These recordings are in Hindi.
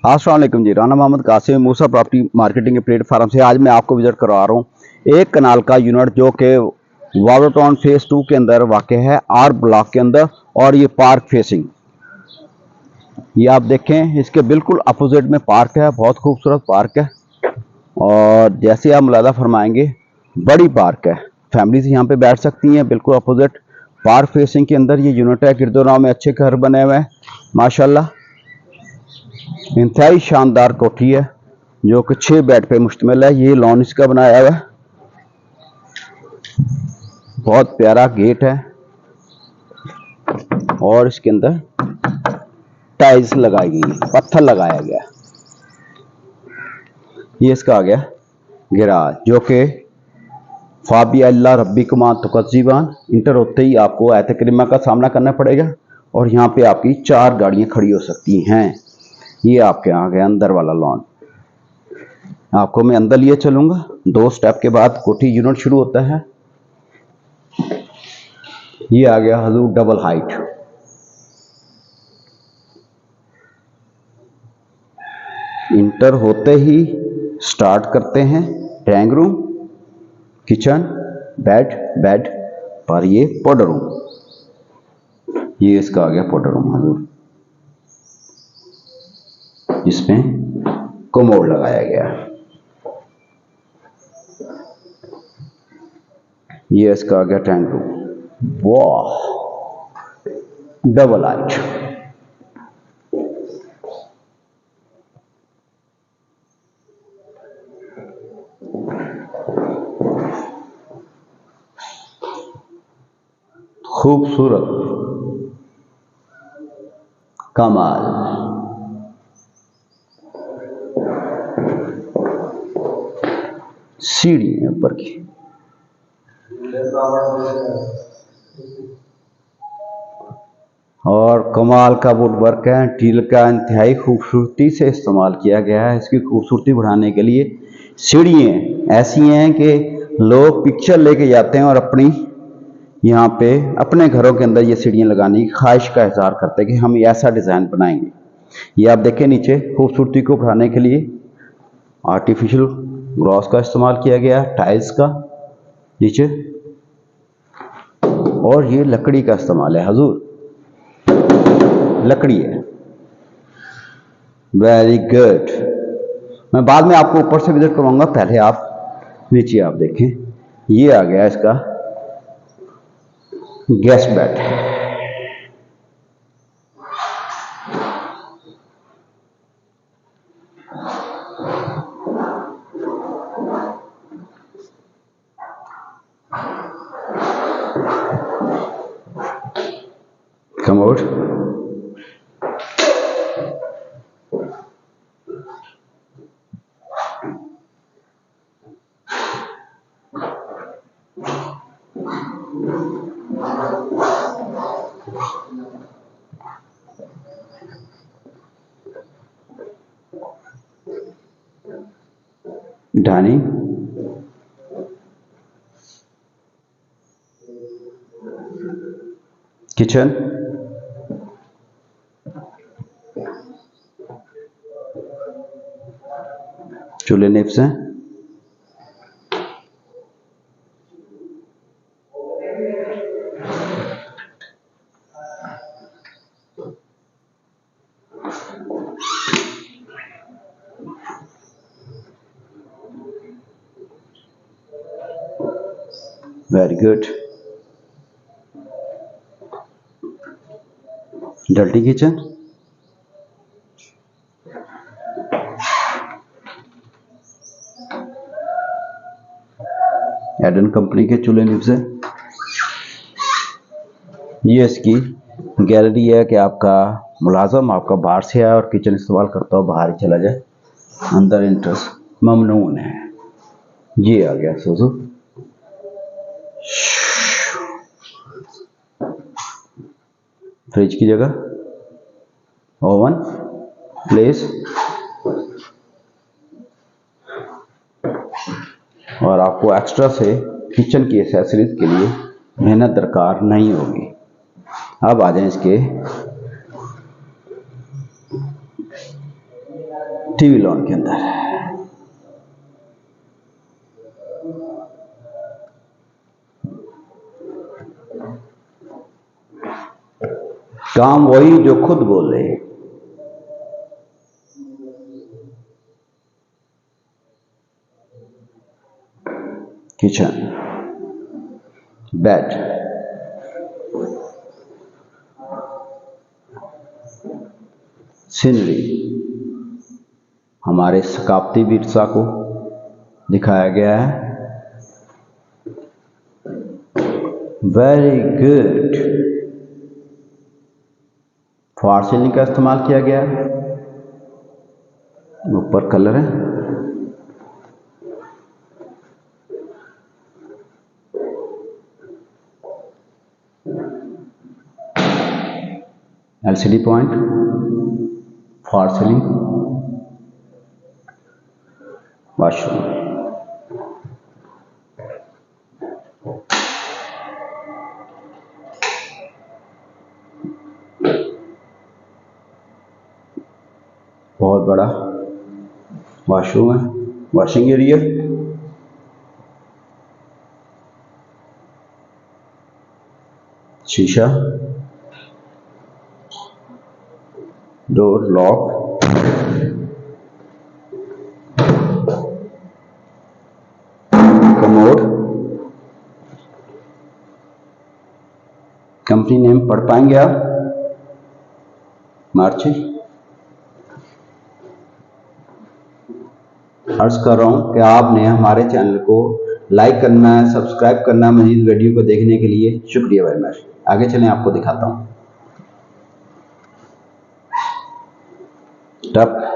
अस्सलाम वालेकुम जी। राना मोहम्मद कासिम मूसा प्रॉपर्टी मार्केटिंग के प्लेटफार्म से आज मैं आपको विजिट करवा रहा हूँ एक कनाल का यूनिट जो कि वाटरटाउन फेज 2 के अंदर वाक़ है, आर ब्लॉक के अंदर, और ये पार्क फेसिंग। ये आप देखें, इसके बिल्कुल अपोजिट में पार्क है, बहुत खूबसूरत पार्क है। और जैसे आप मुलादा फरमाएंगे, बड़ी पार्क है, फैमिलीज यहाँ पे बैठ सकती हैं। बिल्कुल अपोजिट पार्क फेसिंग के अंदर ये यूनिट है। गिरदोराव में अच्छे घर बने हुए हैं माशाल्लाह। इंतहाई शानदार कोठी है जो कि 6 बेड पे मुश्तमिल है। ये लॉन इसका बनाया हुआ है, बहुत प्यारा गेट है और इसके अंदर टाइल्स लगाई गई, पत्थर लगाया गया। ये इसका आ गया गैराज जो कि फाबी अल्लाह रब्बी कुमान तुकजीबान। इंटर होते ही आपको आयत करीमा का सामना करना पड़ेगा और यहाँ पे आपकी 4 गाड़ियां खड़ी हो सकती हैं। ये आपके आ गया अंदर वाला लॉन। आपको मैं अंदर लिए चलूंगा। 2 स्टेप के बाद कोठी यूनिट शुरू होता है। ये आ गया हजूर डबल हाइट। इंटर होते ही स्टार्ट करते हैं ड्राइंग रूम, किचन, बेड और ये पाउडर रूम। ये इसका आ गया पाउडर रूम हजूर, जिसमें कमोड लगाया गया। ये इसका आ गया टैंक रूम। वाह, डबल हाइट। खूबसूरत, कमाल। सीढ़ी है ऊपर की। और कमाल का वुड वर्क है, टील का इंतहाई खूबसूरती से इस्तेमाल किया गया है। इसकी खूबसूरती बढ़ाने के लिए सीढ़ियाँ ऐसी हैं कि लोग पिक्चर लेके जाते हैं और अपनी यहाँ पे अपने घरों के अंदर ये सीढ़ियाँ लगाने की ख्वाहिश का इजहार करते हैं कि हम ऐसा डिज़ाइन बनाएंगे। ये आप देखें, नीचे खूबसूरती को बढ़ाने के लिए आर्टिफिशियल ग्रॉस का इस्तेमाल किया गया, टाइल्स का नीचे, और ये लकड़ी का इस्तेमाल है हजूर, लकड़ी है। Very good. मैं बाद में आपको ऊपर से विजिट करवाऊंगा, पहले आप नीचे आप देखें। ये आ गया इसका gas bed. Commode, dining, kitchen, चूल्हे निप्स हैं, वेरी गुड। डर्टी किचन, एडन कंपनी के चूल्हे निप्स है। ये इसकी गैलरी है कि आपका मुलाजम आपका बाहर से आए और किचन इस्तेमाल करता हो बाहर ही चला जाए, अंदर इंटरेस्ट ममनून है। ये आ गया सोजो, फ्रिज की जगह ओवन, प्लेस, और आपको एक्स्ट्रा से किचन की एसेसरीज के लिए मेहनत दरकार नहीं होगी। अब आ जाए इसके टीवी लॉन के अंदर। काम वही जो खुद बोले। किचन, बेड, सीनरी, हमारे सकाफती विरसा को दिखाया गया है। Very good. फॉर सीलिंग का इस्तेमाल किया गया है। ऊपर कलर है। LCD point, for ceiling, washroom. बहुत बड़ा वॉशरूम है, वॉशिंग एरिया। शीशा, door lock, commode. Company name पढ़ पाएंगे आप? मार्ची। अर्ज कर रहा हूं कि आपने हमारे चैनल को लाइक करना है, सब्सक्राइब करना है मजीद वीडियो को देखने के लिए। शुक्रिया भाई। मैं आगे चलें, आपको दिखाता हूं। टप,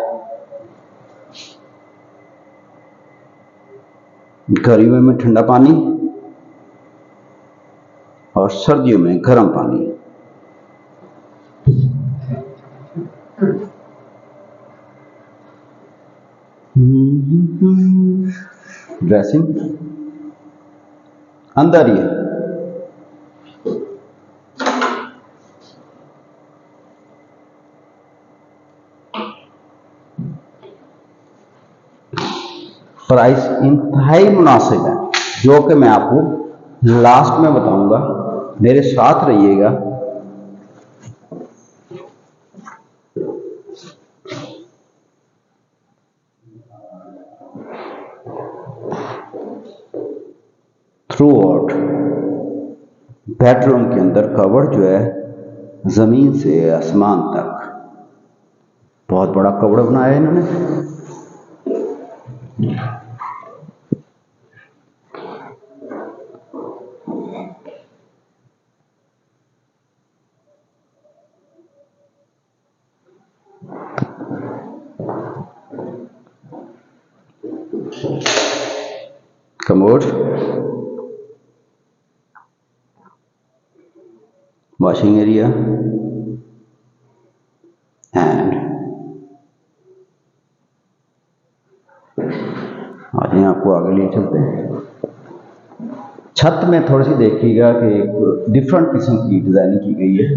गर्मियों में ठंडा पानी और सर्दियों में गर्म पानी। ड्रेसिंग अंदर ही है। प्राइस इंतहाई मुनासिब है, जो कि मैं आपको लास्ट में बताऊंगा। मेरे साथ रहिएगा। थ्रू आउट बेडरूम के अंदर कवर जो है जमीन से आसमान तक बहुत बड़ा कवर बनाया है इन्होंने। कमोड, वॉशिंग एरिया एंड आज आपको आगे लिए चलते हैं। छत में थोड़ी सी देखिएगा कि एक डिफरेंट किस्म की डिजाइनिंग की गई है।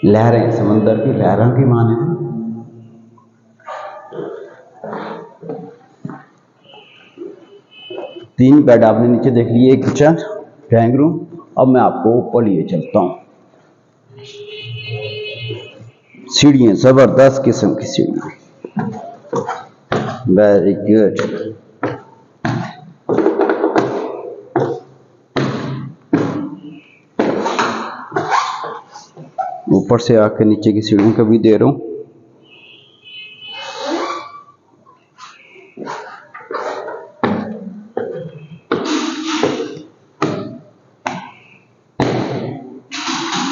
लहरें, समंदर की लहरों की माने हैं। तीन बेड आपने नीचे देख लिए, किचन, ड्राइंग रूम। अब मैं आपको ऊपर लिए चलता हूं। सीढ़ियां, जबरदस्त किस्म की सीढ़ियां। Very good. ऊपर से आकर नीचे की सीढ़ियों का भी दे रहा हूं।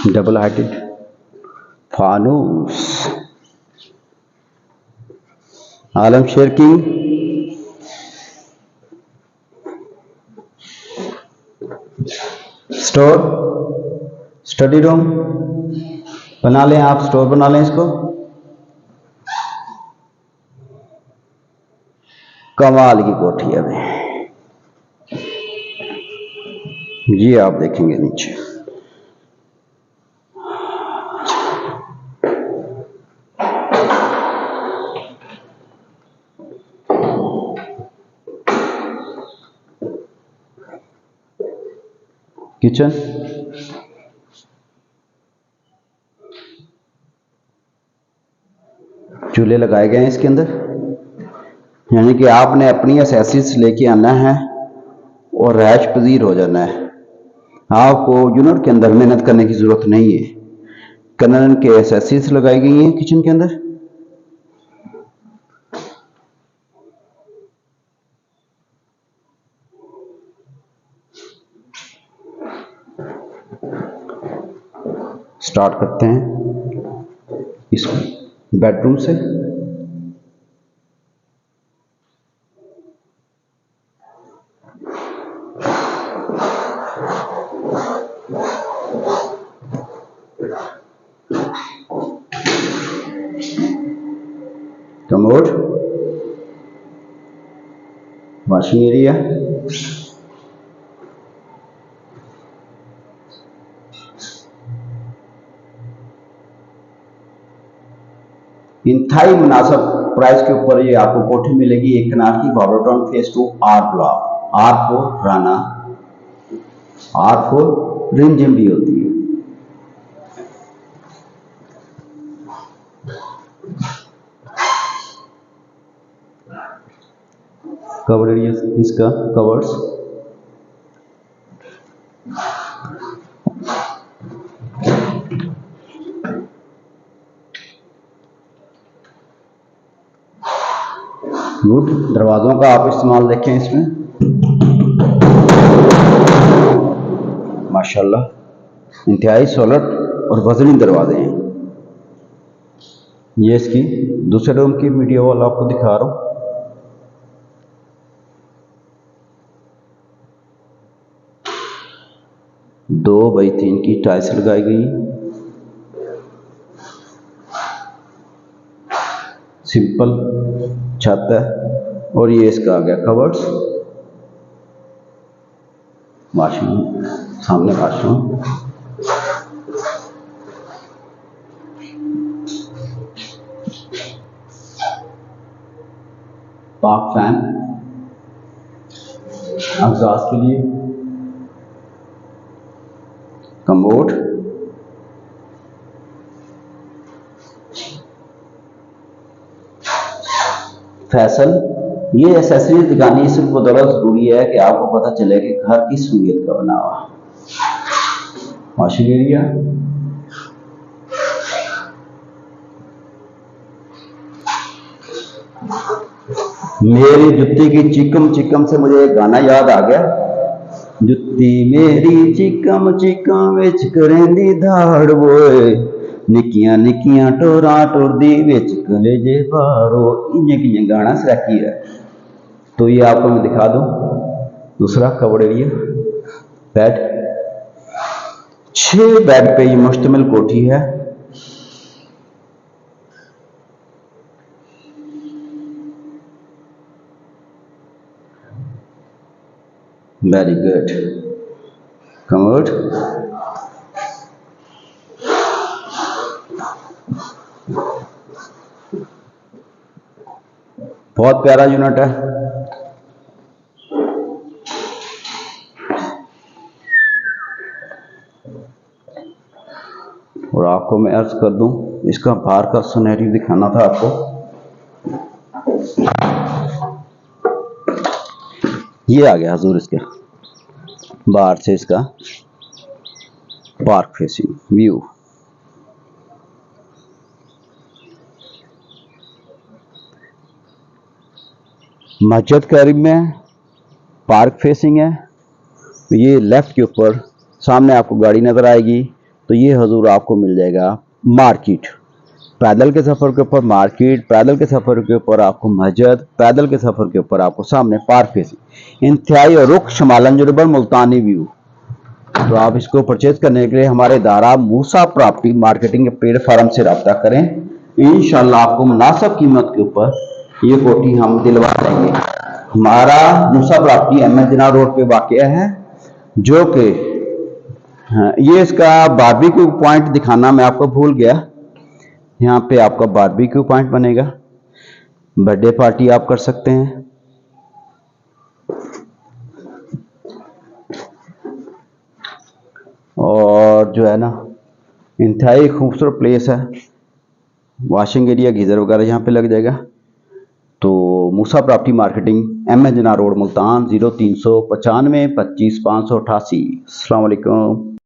डबल हाइटेड फानूस, आलमशेर किंग, स्टोर, स्टडी रूम। बना लें आप, स्टोर बना लें इसको। कमाल की कोठी है भाई। ये आप देखेंगे नीचे किचन, चूल्हे लगाए गए हैं इसके अंदर, यानी कि आपने अपनी एसेसरीज लेके आना है और रैश पजीर हो जाना है। आपको यूनिट के अंदर मेहनत करने की जरूरत नहीं है। कैनन के एसेसरीज लगाई गई हैं किचन के अंदर। स्टार्ट करते हैं इस बेडरूम से। कमोड, वॉशिंग एरिया, इंतहाई मुनासिब प्राइस के ऊपर ये आपको कोठी मिलेगी। एक कनाल की वावरटाउन फेज 2 आर ब्लॉक। आर को राना, आर को रिमझिम भी होती है। कवर एरिया इसका कवर्स, वुड दरवाजों का आप इस्तेमाल देखें इसमें, माशाल्लाह इंतहाई सॉलिड और वजनी दरवाजे हैं। ये इसकी दूसरे रूम की वीडियो वाला आपको दिखा रहा हूं। दो बाई 3 की टाइल्स लगाई गई, सिंपल छत है। और ये इसका आ गया कवर्स, वॉशरूम, सामने वॉशरूम, पाक फैन एग्जॉस्ट के लिए, कमोड, फैसल। ये एसेसरीज दिखानी सिर्फ बदौलत जरूरी है कि आपको पता चले कि घर की सूरत का बना हुआ। वॉशिंग एरिया, मेरी जुत्ती की चिकम चिकम से मुझे एक गाना याद आ गया। जुत्ती मेरी चिकम चिकम विच करेंदी धाड़ बोए, निकियां निकियां टोरा टुरदी विच कलेजे बारो। इं गाना सराकी है। तो ये आपको मैं दिखा दूं। दूसरा कवर एरिया, बेड, 6 बेड पे ये मुश्तमिल कोठी है। Very good. कमोड, बहुत प्यारा यूनिट है। और आपको मैं अर्ज कर दूं, इसका बाहर का सिनेरियो दिखाना था आपको। ये आ गया हजूर इसके बाहर से इसका पार्क फेसिंग व्यू। मस्जिद करीब में, पार्क फेसिंग है। ये लेफ्ट के ऊपर सामने आपको गाड़ी नजर आएगी, तो ये हजूर आपको मिल जाएगा मार्केट। पैदल के सफर के ऊपर मार्केट, पैदल के सफर के ऊपर आपको मस्जिद, पैदल के सफर के ऊपर आपको सामने पार्क फेसिंग। इंतहाई और रुख शमालन जुर्बल मुल्तानी व्यू। तो आप इसको परचेज करने के लिए हमारे इदारा मूसा प्रॉपर्टी मार्केटिंग प्लेटफॉर्म से रब्ता करें। इंशाल्लाह आपको मुनासिब कीमत के ऊपर ये कोठी हम दिलवा देंगे। हमारा मूसा प्रॉपर्टी अहमद जना रोड पे वाक़या है, जो कि ये इसका बारबेक्यू पॉइंट दिखाना मैं आपको भूल गया। यहाँ पे आपका बारबेक्यू पॉइंट बनेगा, बर्थडे पार्टी आप कर सकते हैं। और जो है ना इंतहाई खूबसूरत प्लेस है। वॉशिंग एरिया, गीज़र वगैरह यहाँ पे लग जाएगा। तो मूसा प्रॉपर्टी मार्केटिंग, M.A. जना रोड, मुल्तान, 0395 25 588। अस्सलाम वालेकुम।